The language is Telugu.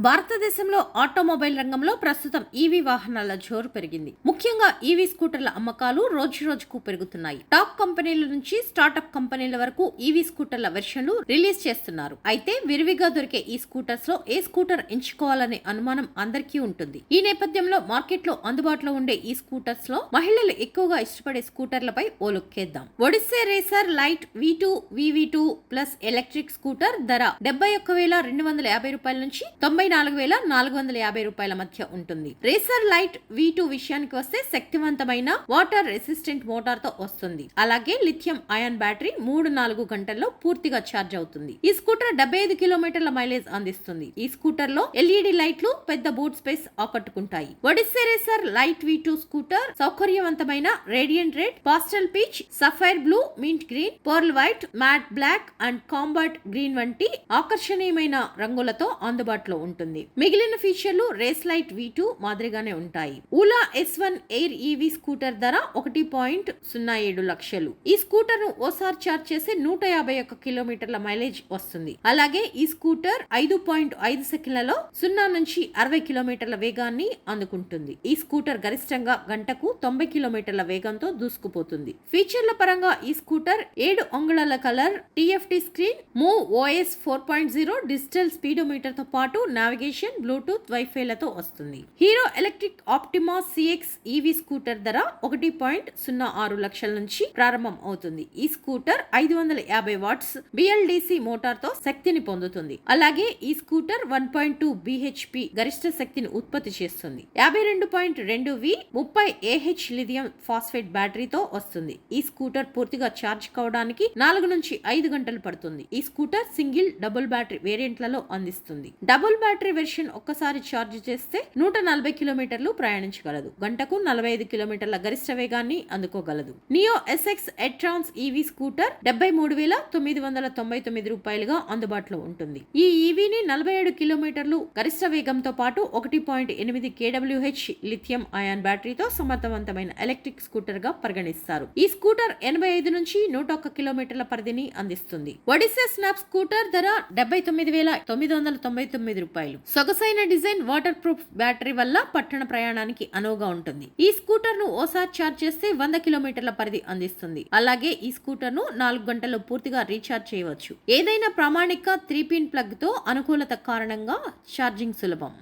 భారతదేశంలో ఆటోమొబైల్ రంగంలో ప్రస్తుతం ఈవీ వాహనాల జోరు పెరిగింది. ముఖ్యంగా ఈవీ స్కూటర్ల అమ్మకాలు రోజుకు పెరుగుతున్నాయి. టాప్ కంపెనీల నుంచి స్టార్టప్ కంపెనీల వరకు ఈవీ స్కూటర్ల వెర్షన్లు రిలీజ్ చేస్తున్నారు. అయితే విరివిగా దొరికే ఈ స్కూటర్స్ లో ఏ స్కూటర్ ఎంచుకోవాలనే అనుమానం అందరికీ ఉంటుంది. ఈ నేపథ్యంలో మార్కెట్ లో అందుబాటులో ఉండే ఈ స్కూటర్స్ లో మహిళలు ఎక్కువగా ఇష్టపడే స్కూటర్లపై ఓ లుక్కేద్దాం. Odysse racer lite V2 VV2 plus electric scooter ధర 71,250 రూపాయల నుంచి 94,450 రూపాయల మధ్య ఉంటుంది. రేసర్ లైట్ V2 విషయానికి వస్తే శక్తివంతమైన వాటర్ రెసిస్టెంట్ మోటార్ తో వస్తుంది. అలాగే లిథియం అయాన్ బ్యాటరీ 3-4 గంటల్లో పూర్తిగా ఛార్జ్ అవుతుంది. ఈ స్కూటర్ 75 కిలోమీటర్ల మైలేజ్ అందిస్తుంది. ఈ స్కూటర్ లో LED లైట్లు పెద్ద బూట్ స్పేస్ ఆకట్టుకుంటాయి. Odysse racer lite V2 scooter సౌకర్యవంతమైన radiant red, pastel peach, sapphire blue, mint green, pearl white, matte black and combat green వంటి ఆకర్షణీయమైన రంగులతో అందుబాటులో ఉంటుంది. మిగిలిన ఫీచర్లు రేస్ లైట్ V2 మాదిరిగానే ఉంటాయి. Ola S1 air EV scooter ధర 1.07 లక్షలు. ఈ స్కూటర్ ను ఓసారి ఛార్జ్ చేసి 151 కిలోమీటర్ల మైలేజ్ వస్తుంది. అలాగే ఈ స్కూటర్ 5.5 సెకండ్లలో 0 నుంచి 60 కిలోమీటర్ల వేగాన్ని అందుకుంటుంది. ఈ స్కూటర్ గరిష్టంగా గంటకు 90 కిలోమీటర్ల వేగంతో దూసుకుపోతుంది. ఫీచర్ల పరంగా ఈ స్కూటర్ 7 అంగుళాల colour TFT screen, move OS 4.0 digital speedometer తో పాటు నావిగేషన్, బ్లూటూత్, వైఫై లతో వస్తుంది. Hero electric optima CX EV scooter ధర 1.06 లక్షల నుంచి ప్రారంభం అవుతుంది. ఈ స్కూటర్ 550 వాట్స్ BLDC మోటార్ తో శక్తిని పొందుతుంది. అలాగే ఈ స్కూటర్ 1.2 bhp గరిష్ట శక్తిని ఉత్పత్తి చేస్తుంది. 52.2V 30 Ah లిథియం ఫాస్ఫేట్ బ్యాటరీతో వస్తుంది. ఈ స్కూటర్ పూర్తిగా ఛార్జ్ కావడానికి 4 నుంచి 5 గంటలు పడుతుంది. ఈ స్కూటర్ సింగిల్, డబుల్ బ్యాటరీ వేరియంట్లలో అందిస్తుంది. డబుల్ బ్యాటరీ వెర్షన్ ఒక్కసారి ఛార్జ్ చేస్తే 140 కిలోమీటర్లు ప్రయాణించగలదు. గంటకు 45 కిలోమీటర్ల గరిష్ట వేగాన్ని అందుకోగలదు. నియో SX ఎట్రాన్స్ ఈవీ స్కూటర్ 73,999 రూపాయలుగా అందుబాటులో ఉంటుంది. ఈ ఈవీని 47 కిలోమీటర్లు గరిష్ట వేగంతో పాటు 1.8 kWh లిథియం అయాన్ బ్యాటరీతో సమర్థవంతమైన ఎలక్ట్రిక్ స్కూటర్ గా పరిగణిస్తారు. ఈ స్కూటర్ 85 నుంచి 101 కిలోమీటర్ల పరిధిని అందిస్తుంది. ఒడిస్సే స్నాప్ స్కూటర్ ధర 79,999 రూపాయలు. సొగసైన డిజైన్, వాటర్ ప్రూఫ్ బ్యాటరీ వల్ల పట్టణ ప్రయాణానికి అనువుగా ఉంటుంది. ఈ స్కూటర్ ను ఓసారి ఛార్జ్ చేస్తే 100 కిలోమీటర్ల పరిధి అందిస్తుంది. అలాగే ఈ స్కూటర్ ను 4 గంటల్లో పూర్తిగా రీఛార్జ్ చేయవచ్చు. ఏదైనా ప్రామాణిక 3-పిన్ ప్లగ్ తో అనుకూలత కారణంగా ఛార్జింగ్ సులభం.